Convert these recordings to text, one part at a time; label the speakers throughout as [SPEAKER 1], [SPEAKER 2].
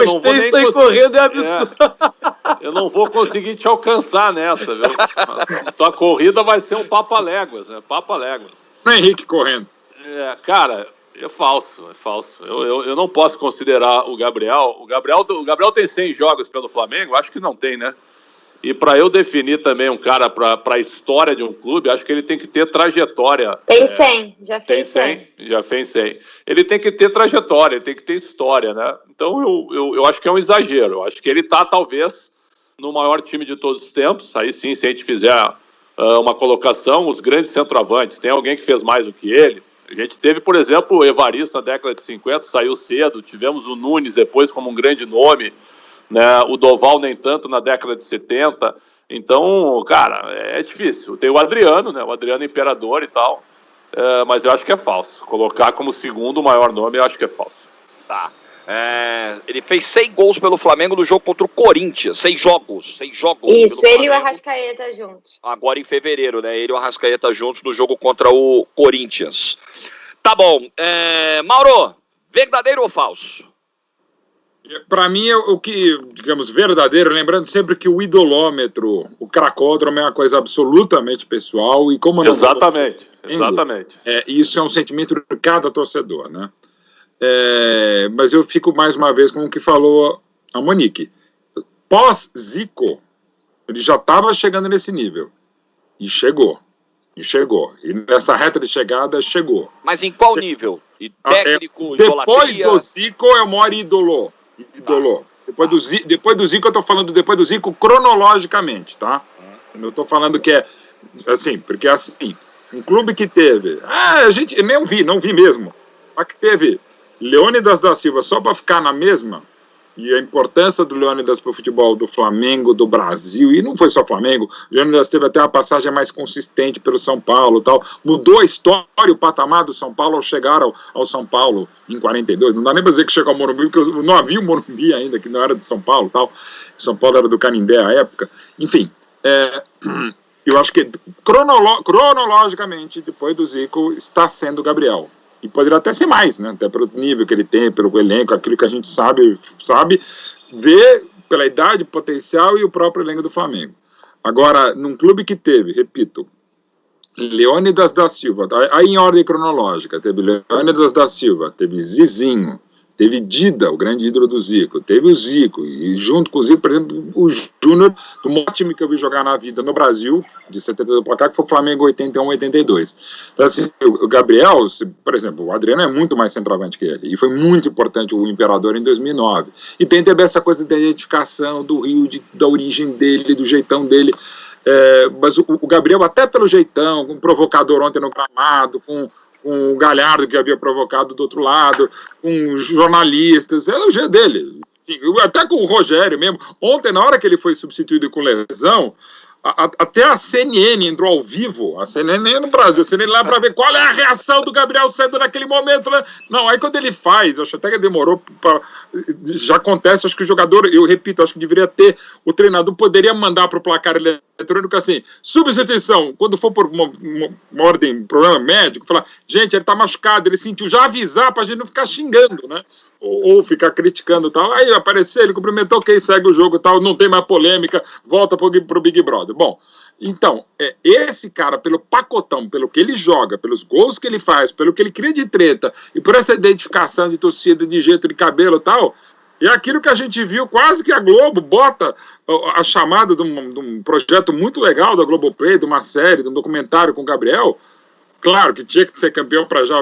[SPEAKER 1] eu não vou nem
[SPEAKER 2] conseguir... correndo é absurdo.
[SPEAKER 1] Eu não vou conseguir te alcançar nessa, viu? Tua corrida vai ser um papaléguas, né? Papaléguas.
[SPEAKER 3] Não é Henrique correndo.
[SPEAKER 1] Cara, é falso. Eu não posso considerar o Gabriel. O Gabriel tem 100 jogos pelo Flamengo? Acho que não tem, né? E para eu definir também um cara para a história de um clube, acho que ele tem que ter trajetória.
[SPEAKER 4] Tem 100, já fez 100.
[SPEAKER 1] Já fez 100. Ele tem que ter trajetória, ele tem que ter história, né? Então eu acho que é um exagero. Eu acho que ele está, talvez, no maior time de todos os tempos. Aí sim, se a gente fizer uma colocação, os grandes centroavantes, tem alguém que fez mais do que ele? A gente teve, por exemplo, o Evaristo na década de 50, saiu cedo. Tivemos o Nunes depois como um grande nome. Né, o Doval nem tanto na década de 70, então, cara, é difícil. Tem o Adriano, né, o Adriano Imperador e tal, mas eu acho que é falso. Colocar como segundo maior nome, eu acho que é falso.
[SPEAKER 5] Tá. Ele fez 6 gols pelo Flamengo no jogo contra o Corinthians, 6 jogos.
[SPEAKER 4] Isso, ele e o Arrascaeta juntos.
[SPEAKER 5] Agora em fevereiro, né, ele e o Arrascaeta juntos no jogo contra o Corinthians. Tá bom, Mauro, verdadeiro ou falso?
[SPEAKER 3] Para mim, o que, digamos, verdadeiro, lembrando sempre que o idolômetro, o cracódromo é uma coisa absolutamente pessoal e como...
[SPEAKER 1] Exatamente.
[SPEAKER 3] Isso é um sentimento de cada torcedor, né? Mas eu fico mais uma vez com o que falou a Monique. Pós-Zico, ele já estava chegando nesse nível. E chegou. E nessa reta de chegada, chegou.
[SPEAKER 5] Mas em qual nível? E técnico,
[SPEAKER 3] depois do Zico, é o maior ídolo. Depois do Zico, eu tô falando depois do Zico cronologicamente, tá? Eu não tô falando que é assim, porque assim, um clube que teve, a gente não vi mesmo, mas que teve Leônidas da Silva só para ficar na mesma, e a importância do Leônidas para o futebol do Flamengo, do Brasil, e não foi só Flamengo, o Leônidas teve até uma passagem mais consistente pelo São Paulo, tal, mudou a história, o patamar do São Paulo ao chegar ao São Paulo em 42, não dá nem para dizer que chegou ao Morumbi, porque não havia o Morumbi ainda, que não era de São Paulo, tal, São Paulo era do Canindé à época, enfim, eu acho que cronologicamente, depois do Zico, está sendo o Gabriel. E poderia até ser mais, né? Até pelo nível que ele tem, pelo elenco, aquilo que a gente sabe ver pela idade, potencial e o próprio elenco do Flamengo. Agora, num clube que teve, repito, Leônidas da Silva, aí em ordem cronológica, teve Leônidas da Silva, teve Zizinho, teve Dida, o grande ídolo do Zico, teve o Zico, e junto com o Zico, por exemplo, o Júnior, do maior time que eu vi jogar na vida no Brasil, de 72 para cá, que foi o Flamengo 81, 82. Então, assim, o Gabriel, por exemplo, o Adriano é muito mais centroavante que ele, e foi muito importante o Imperador em 2009. E tem também essa coisa da identificação do Rio, da origem dele, do jeitão dele, mas o Gabriel, até pelo jeitão, com um provocador ontem no gramado, com o Galhardo que havia provocado do outro lado, com jornalistas, é o jeito dele. Até com o Rogério mesmo. Ontem, na hora que ele foi substituído com lesão, até a CNN entrou ao vivo, a CNN no Brasil, a CNN lá para ver qual é a reação do Gabriel saindo naquele momento, né? Não, aí quando ele faz, acho até que demorou, já acontece, acho que o jogador, eu repito, acho que deveria ter, o treinador poderia mandar para o placar eletrônico assim, substituição, quando for por uma ordem, problema médico, falar, gente, ele está machucado, ele sentiu, já avisar para a gente não ficar xingando, né? Ou ficar criticando e tal, aí apareceu, ele cumprimentou, quem segue o jogo e tal, não tem mais polêmica, volta pro Big Brother. Bom, então, esse cara, pelo pacotão, pelo que ele joga, pelos gols que ele faz, pelo que ele cria de treta, e por essa identificação de torcida, de jeito de cabelo e tal, é aquilo que a gente viu, quase que a Globo bota a chamada de um projeto muito legal da Globoplay, de uma série, de um documentário com o Gabriel. Claro que tinha que ser campeão para já.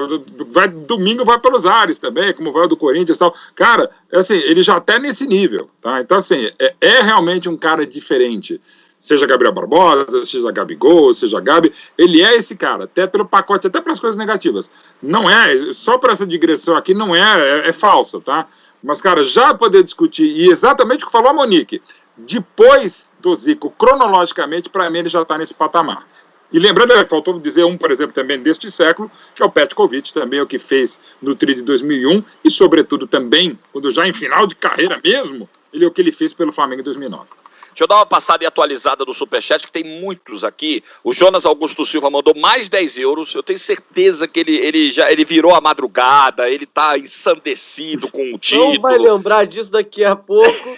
[SPEAKER 3] Domingo vai pelos ares também, como vai o do Corinthians e tal. Cara, assim, ele já está nesse nível, tá? Então, assim, é realmente um cara diferente. Seja Gabriel Barbosa, seja Gabigol, seja Gabi, ele é esse cara, até pelo pacote, até pelas coisas negativas. Não é, só por essa digressão aqui, não é falso, tá? Mas, cara, já poder discutir, e exatamente o que falou a Monique, depois do Zico, cronologicamente, para mim, ele já está nesse patamar. E lembrando, faltou dizer por exemplo, também deste século, que é o Petkovic, também o que fez no Tri de 2001, e sobretudo também, quando já em final de carreira mesmo, ele é o que ele fez pelo Flamengo em 2009.
[SPEAKER 5] Deixa eu dar uma passada e atualizada do Superchat, que tem muitos aqui. O Jonas Augusto Silva mandou mais 10 euros. Eu tenho certeza que ele virou a madrugada, ele tá ensandecido com o título.
[SPEAKER 2] Não vai lembrar disso daqui a pouco.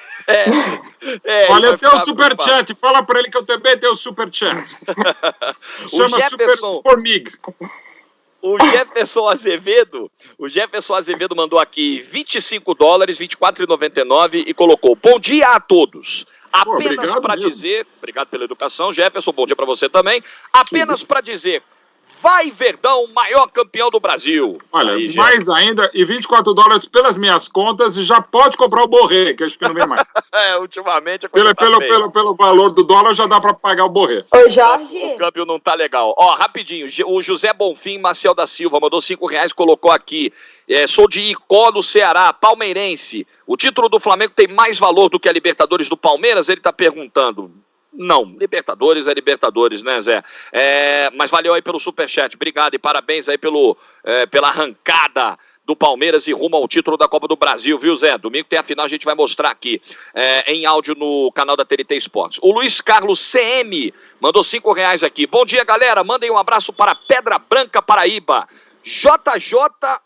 [SPEAKER 3] Olha, tem o Superchat. Fala pra ele que eu também tenho o Superchat. Chama
[SPEAKER 5] Jefferson...
[SPEAKER 3] Super Formig.
[SPEAKER 5] O Jefferson Azevedo mandou aqui $25, $24,99 e colocou: bom dia a todos. Apenas para dizer, obrigado pela educação, Jefferson, bom dia para você também. Apenas para dizer, vai Verdão, maior campeão do Brasil.
[SPEAKER 3] Olha, aí, mais ainda, e $24 pelas minhas contas, já pode comprar o Borré, que acho que não vem mais.
[SPEAKER 5] Ultimamente a coisa
[SPEAKER 3] pelo valor do dólar já dá para pagar o Borré.
[SPEAKER 4] Ô, Jorge.
[SPEAKER 5] O câmbio não tá legal. Ó, rapidinho, o José Bonfim Maciel da Silva mandou R$5, colocou aqui. Sou de Icó, no Ceará, palmeirense. O título do Flamengo tem mais valor do que a Libertadores do Palmeiras? Ele tá perguntando. Não, Libertadores é Libertadores, né, Zé? Mas valeu aí pelo Superchat, obrigado e parabéns aí pela arrancada do Palmeiras e rumo ao título da Copa do Brasil, viu, Zé? Domingo tem a final, a gente vai mostrar aqui em áudio no canal da TNT Esportes. O Luiz Carlos CM mandou R$5 aqui. Bom dia, galera, mandem um abraço para Pedra Branca, Paraíba. JJ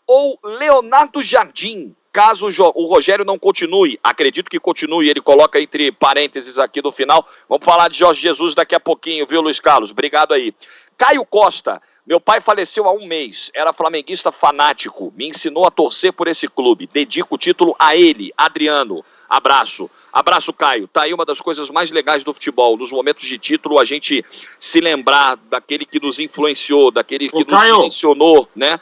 [SPEAKER 5] ou Leonardo Jardim? Caso o Rogério não continue, acredito que continue, ele coloca entre parênteses aqui no final. Vamos falar de Jorge Jesus daqui a pouquinho, viu, Luiz Carlos? Obrigado aí. Caio Costa, meu pai faleceu há 1 mês, era flamenguista fanático, me ensinou a torcer por esse clube. Dedico o título a ele, Adriano. Abraço. Abraço, Caio. Tá aí uma das coisas mais legais do futebol. Nos momentos de título, a gente se lembrar daquele que nos influenciou, daquele que nos direcionou, né?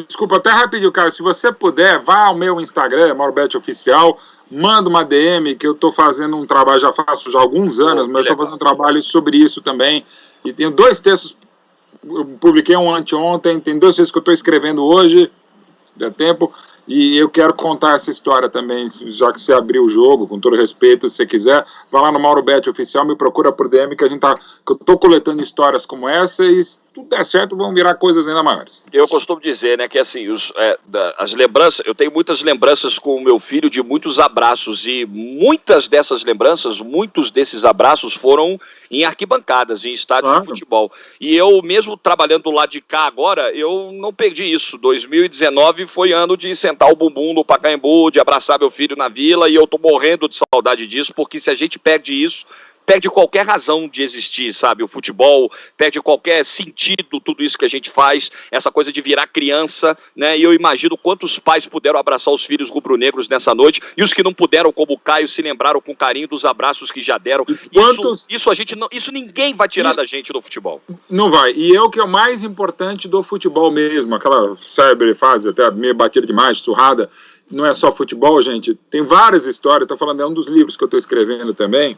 [SPEAKER 3] Desculpa, até rapidinho, Caio. Se você puder, vá ao meu Instagram, MauroBetti Oficial, manda uma DM, que eu estou fazendo um trabalho, já faço já há alguns anos, mas eu estou fazendo um trabalho sobre isso também. E tenho 2 textos, eu publiquei um anteontem, tem 2 textos que eu estou escrevendo hoje, se der tempo, e eu quero contar essa história também, já que você abriu o jogo, com todo respeito, se você quiser, vá lá no MauroBetti Oficial, me procura por DM, que eu estou coletando histórias como essa, e se tudo der certo, vão virar coisas ainda maiores.
[SPEAKER 5] Eu costumo dizer, né, que assim, as lembranças, eu tenho muitas lembranças com o meu filho de muitos abraços, e muitas dessas lembranças, muitos desses abraços foram em arquibancadas, em estádios de futebol. E eu, mesmo trabalhando do lado de cá agora, eu não perdi isso. 2019 foi ano de sentar o bumbum no Pacaembu, de abraçar meu filho na Vila, e eu tô morrendo de saudade disso, porque se a gente perde isso, perde qualquer razão de existir, sabe? O futebol perde qualquer sentido, tudo isso que a gente faz, essa coisa de virar criança, né? E eu imagino quantos pais puderam abraçar os filhos rubro-negros nessa noite, e os que não puderam, como o Caio, se lembraram com carinho dos abraços que já deram. Isso ninguém vai tirar da gente do futebol.
[SPEAKER 3] Não vai. E é o que é o mais importante do futebol mesmo, aquela célebre fase, até meio batida demais, surrada. Não é só futebol, gente. Tem várias histórias, estou falando, é um dos livros que eu estou escrevendo também,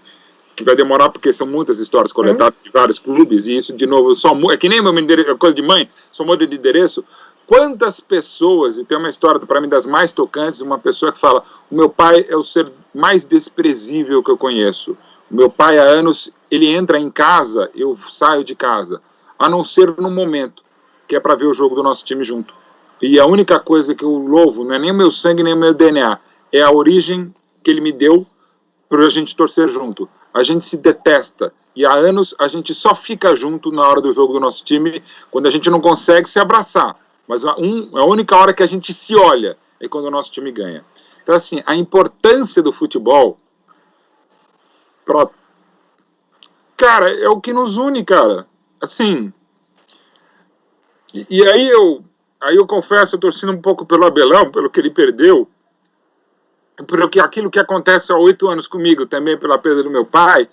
[SPEAKER 3] que vai demorar porque são muitas histórias coletadas de vários clubes, e isso, de novo, é que nem meu endereço, coisa de mãe, só muda de endereço. Quantas pessoas, e tem uma história para mim das mais tocantes, uma pessoa que fala, o meu pai é o ser mais desprezível que eu conheço. O meu pai, há anos, ele entra em casa, eu saio de casa, a não ser no momento, que é para ver o jogo do nosso time junto. E a única coisa que eu louvo, não é nem o meu sangue, nem o meu DNA, é a origem que ele me deu para a gente torcer junto. A gente se detesta, e há anos a gente só fica junto na hora do jogo do nosso time, quando a gente não consegue se abraçar, mas a única hora que a gente se olha é quando o nosso time ganha. Então, assim, a importância do futebol, cara, é o que nos une, cara, assim, e aí eu confesso, eu torcendo um pouco pelo Abelão, pelo que ele perdeu, porque aquilo que acontece há 8 anos comigo também, pela perda do meu pai,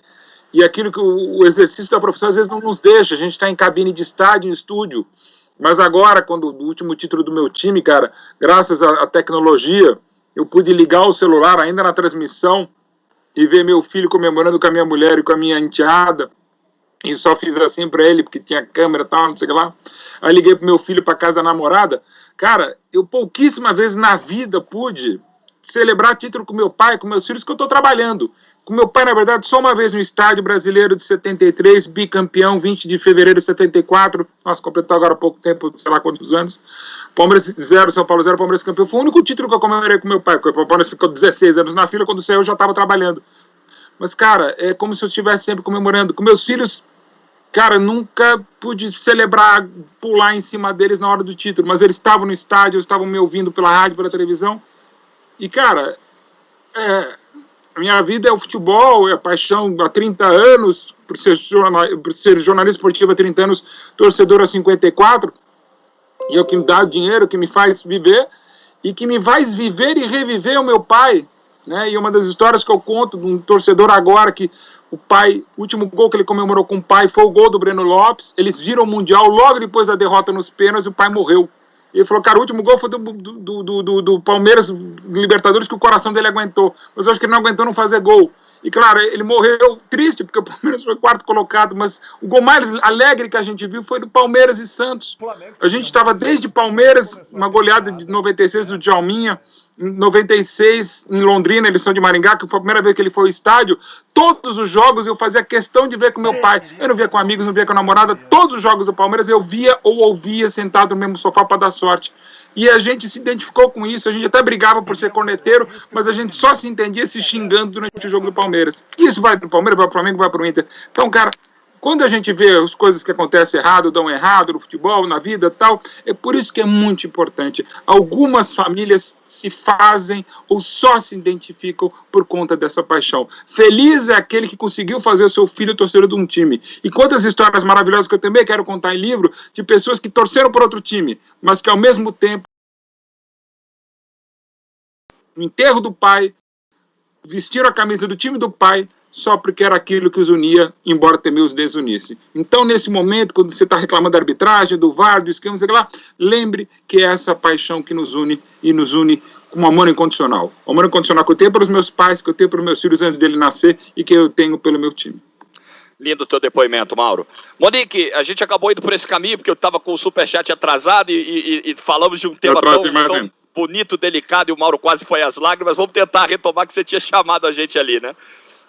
[SPEAKER 3] e aquilo que o exercício da profissão às vezes não nos deixa, a gente está em cabine de estádio, em estúdio, mas agora, quando o último título do meu time, cara, graças à tecnologia, eu pude ligar o celular ainda na transmissão e ver meu filho comemorando com a minha mulher e com a minha enteada, e só fiz assim para ele, porque tinha câmera e tal, não sei o que lá. Aí liguei pro meu filho para casa da namorada. Cara, eu pouquíssimas vezes na vida pude celebrar título com meu pai, com meus filhos, que eu estou trabalhando. Com meu pai, na verdade, só uma vez no Estádio Brasileiro de 73, bicampeão, 20 de fevereiro de 74, nossa, completou agora há pouco tempo, sei lá quantos anos, Palmeiras 0, São Paulo 0, Palmeiras campeão. Foi o único título que eu comemorei com meu pai, porque o Palmeiras ficou 16 anos na fila, quando saiu eu já estava trabalhando. Mas, cara, é como se eu estivesse sempre comemorando. Com meus filhos, cara, nunca pude celebrar, pular em cima deles na hora do título, mas eles estavam no estádio, estavam me ouvindo pela rádio, pela televisão. E, cara, a minha vida é o futebol, é a paixão há 30 anos, por ser jornalista esportivo há 30 anos, torcedor há 54, e é o que me dá o dinheiro, que me faz viver, e que me faz viver e reviver o meu pai, né? E uma das histórias que eu conto de um torcedor agora, que o pai, o último gol que ele comemorou com o pai foi o gol do Breno Lopes. Eles viram o Mundial logo depois da derrota nos pênaltis, e o pai morreu. E ele falou, cara, o último gol foi do Palmeiras, Libertadores, que o coração dele aguentou. Mas eu acho que ele não aguentou não fazer gol. E, claro, ele morreu triste, porque o Palmeiras foi quarto colocado, mas o gol mais alegre que a gente viu foi do Palmeiras e Santos. A gente estava desde Palmeiras, uma goleada de 96 do Djalminha, em 96 em Londrina, eleição de Maringá, que foi a primeira vez que ele foi ao estádio. Todos os jogos eu fazia questão de ver com meu pai. Eu não via com amigos, não via com a namorada. Todos os jogos do Palmeiras eu via ou ouvia sentado no mesmo sofá para dar sorte. E a gente se identificou com isso, a gente até brigava por ser corneteiro, mas a gente só se entendia se xingando durante o jogo do Palmeiras. Isso vai pro Palmeiras, vai pro Flamengo, vai pro Inter. Então, cara, quando a gente vê as coisas que acontecem errado, dão errado no futebol, na vida e tal, é por isso que é muito importante. Algumas famílias se fazem ou só se identificam por conta dessa paixão. Feliz é aquele que conseguiu fazer o seu filho torcedor de um time. E quantas histórias maravilhosas que eu também quero contar em livro, de pessoas que torceram por outro time, mas que ao mesmo tempo, no enterro do pai, vestiram a camisa do time do pai, só porque era aquilo que os unia, embora também os desunisse. Então, nesse momento, quando você está reclamando da arbitragem, do VAR, do esquema, sei lá, lembre que é essa paixão que nos une, e nos une com um amor incondicional. O amor incondicional que eu tenho pelos meus pais, que eu tenho pelos meus filhos antes dele nascer, e que eu tenho pelo meu time.
[SPEAKER 5] Lindo o teu depoimento, Mauro. Monique, a gente acabou indo por esse caminho, porque eu estava com o superchat atrasado e falamos de um tema tão bonito, delicado, e o Mauro quase foi às lágrimas. Vamos tentar retomar que você tinha chamado a gente ali, né?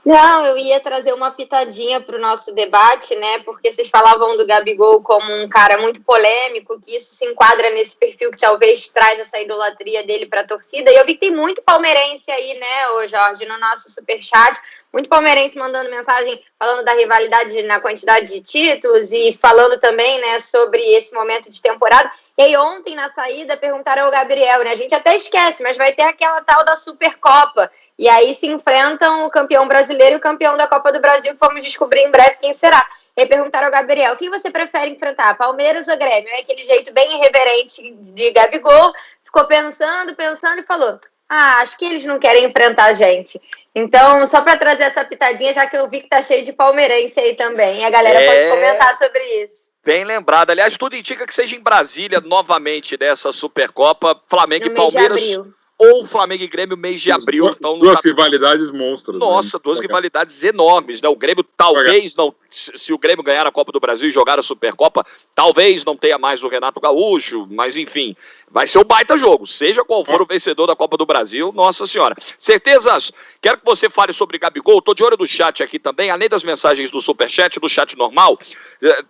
[SPEAKER 4] Não, eu ia trazer uma pitadinha para o nosso debate, né? Porque vocês falavam do Gabigol como um cara muito polêmico, que isso se enquadra nesse perfil que talvez traz essa idolatria dele para a torcida. E eu vi que tem muito palmeirense aí, né, ô Jorge, no nosso superchat. Muito palmeirense mandando mensagem falando da rivalidade na quantidade de títulos e falando também, né, sobre esse momento de temporada. E aí ontem, na saída, perguntaram ao Gabriel, né? A gente até esquece, mas vai ter aquela tal da Supercopa. E aí se enfrentam o campeão brasileiro e o campeão da Copa do Brasil, que vamos descobrir em breve quem será. E aí perguntaram ao Gabriel, quem você prefere enfrentar, Palmeiras ou Grêmio? É aquele jeito bem irreverente de Gabigol, ficou pensando e falou... acho que eles não querem enfrentar a gente. Então, só para trazer essa pitadinha, já que eu vi que tá cheio de palmeirense aí também. A galera pode comentar sobre isso.
[SPEAKER 5] Bem lembrado. Aliás, tudo indica que seja em Brasília, novamente, dessa Supercopa, Flamengo e Palmeiras. Ou Flamengo e Grêmio, mês de abril. Então,
[SPEAKER 3] duas rivalidades monstras.
[SPEAKER 5] Nossa, duas rivalidades enormes, né? O Grêmio talvez não... Se o Grêmio ganhar a Copa do Brasil e jogar a Supercopa, talvez não tenha mais o Renato Gaúcho, mas enfim, vai ser um baita jogo. Seja qual for o vencedor da Copa do Brasil, nossa senhora. Certezas? Quero que você fale sobre Gabigol. Tô de olho no chat aqui também, além das mensagens do Superchat, do chat normal.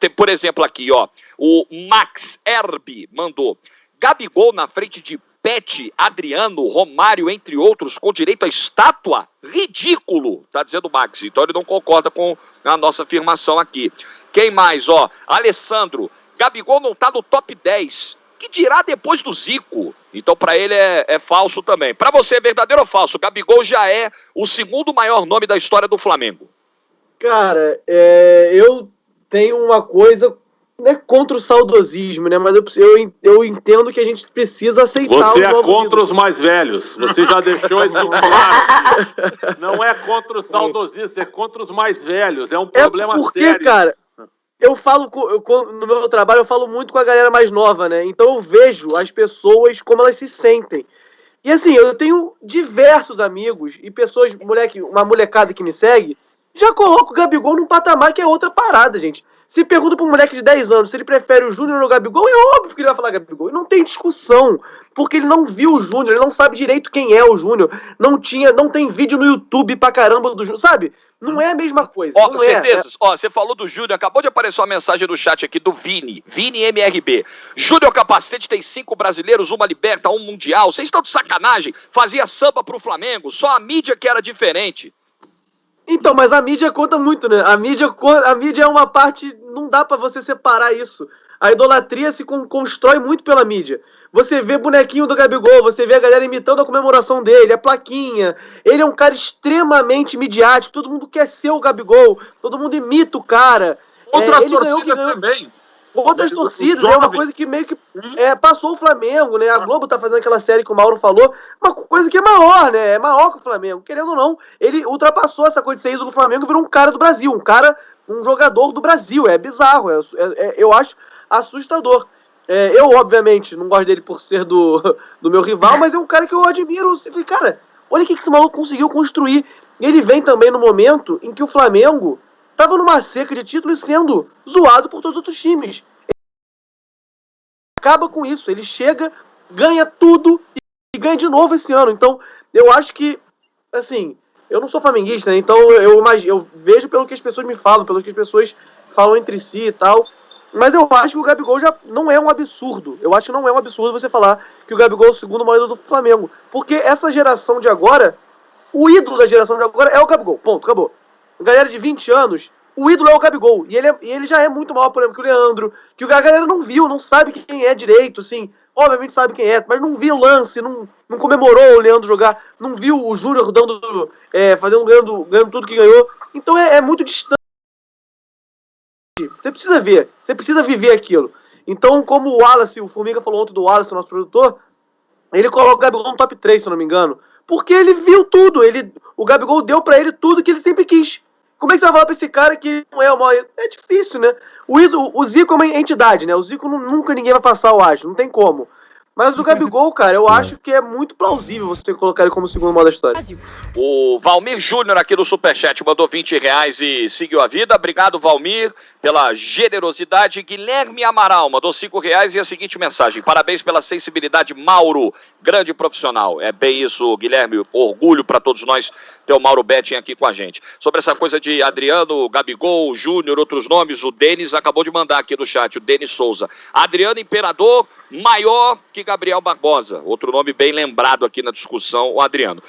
[SPEAKER 5] Tem, por exemplo, aqui, ó, o Max Herbe mandou: Gabigol na frente de Pet, Adriano, Romário, entre outros, com direito à estátua? Ridículo, tá dizendo o Max. Então ele não concorda com a nossa afirmação aqui. Quem mais, ó? Alessandro, Gabigol não tá no top 10. Que dirá depois do Zico? Então para ele é falso também. Para você é verdadeiro ou falso? Gabigol já é o segundo maior nome da história do Flamengo.
[SPEAKER 2] Cara, eu tenho uma coisa... Não é contra o saudosismo, né? Mas eu entendo que a gente precisa aceitar.
[SPEAKER 1] Você é contra os mais velhos. Você já deixou isso claro. Não é contra o saudosismo, é contra os mais velhos. É um problema sério. Porque,
[SPEAKER 2] cara, eu falo no meu trabalho, eu falo muito com a galera mais nova, né? Então eu vejo as pessoas como elas se sentem. E assim, eu tenho diversos amigos e pessoas, uma molecada que me segue, já coloca o Gabigol num patamar que é outra parada, gente. Se pergunta para um moleque de 10 anos se ele prefere o Júnior ou o Gabigol, é óbvio que ele vai falar Gabigol. E não tem discussão, porque ele não viu o Júnior, ele não sabe direito quem é o Júnior. Não tem vídeo no YouTube pra caramba do Júnior, sabe? Não é a mesma coisa.
[SPEAKER 5] Ó, certeza. Ó, você falou do Júnior, acabou de aparecer uma mensagem no chat aqui do Vini MRB. Júnior Capacete tem 5 brasileiros, uma liberta, um mundial. Vocês estão de sacanagem? Fazia samba pro Flamengo, só a mídia que era diferente.
[SPEAKER 2] Então, mas a mídia conta muito, né? A mídia é uma parte, não dá pra você separar isso. A idolatria se constrói muito pela mídia. Você vê bonequinho do Gabigol, você vê a galera imitando a comemoração dele, a plaquinha. Ele é um cara extremamente midiático, todo mundo quer ser o Gabigol, todo mundo imita o cara.
[SPEAKER 3] Outras torcidas também.
[SPEAKER 2] Outras torcidas, é uma coisa que meio que passou o Flamengo, né? A Globo tá fazendo aquela série que o Mauro falou, uma coisa que é maior, né? É maior que o Flamengo. Querendo ou não, ele ultrapassou essa coisa de ser ídolo do Flamengo e virou um cara do Brasil, um jogador do Brasil. É bizarro, eu acho assustador. Eu, obviamente, não gosto dele por ser do meu rival, mas é um cara que eu admiro. Cara, olha o que esse maluco conseguiu construir. E ele vem também no momento em que o Flamengo tava numa seca de títulos sendo zoado por todos os outros times. Ele acaba com isso. Ele chega, ganha tudo e ganha de novo esse ano. Então, eu acho que, assim, eu não sou flamenguista, né? Então eu vejo pelo que as pessoas me falam, pelo que as pessoas falam entre si e tal. Mas eu acho que o Gabigol já não é um absurdo. Eu acho que não é um absurdo você falar que o Gabigol é o segundo maior ídolo do Flamengo. Porque essa geração de agora, o ídolo da geração de agora é o Gabigol. Ponto, acabou. Galera de 20 anos, o ídolo é o Gabigol. E ele já é muito maior, por exemplo, que o Leandro. Que a galera não viu, não sabe quem é direito, assim. Obviamente sabe quem é, mas não viu o lance, não comemorou o Leandro jogar, não viu o Júnior ganhando tudo que ganhou. Então é muito distante. Você precisa ver, você precisa viver aquilo. Então, como o Wallace, o Formiga falou ontem do Wallace, o nosso produtor, ele coloca o Gabigol no top 3, se eu não me engano. Porque ele viu tudo, o Gabigol deu pra ele tudo que ele sempre quis. Como é que você vai falar pra esse cara que não é o maior? É difícil, né? O Zico é uma entidade, né? O Zico nunca ninguém vai passar, eu acho, não tem como. Mas o Gabigol, cara, eu acho que é muito plausível você colocar ele como segundo maior da história.
[SPEAKER 5] O Valmir Júnior aqui do Superchat mandou R$20 e seguiu a vida. Obrigado, Valmir, pela generosidade. Guilherme Amaral mandou R$5 e a seguinte mensagem: parabéns pela sensibilidade, Mauro, grande profissional. É bem isso, Guilherme, orgulho para todos nós ter o Mauro Betting aqui com a gente. Sobre essa coisa de Adriano, Gabigol, Júnior, outros nomes, o Denis acabou de mandar aqui no chat, o Denis Souza. Adriano Imperador, maior que Gabriel Barbosa. Outro nome bem lembrado aqui na discussão, o Adriano.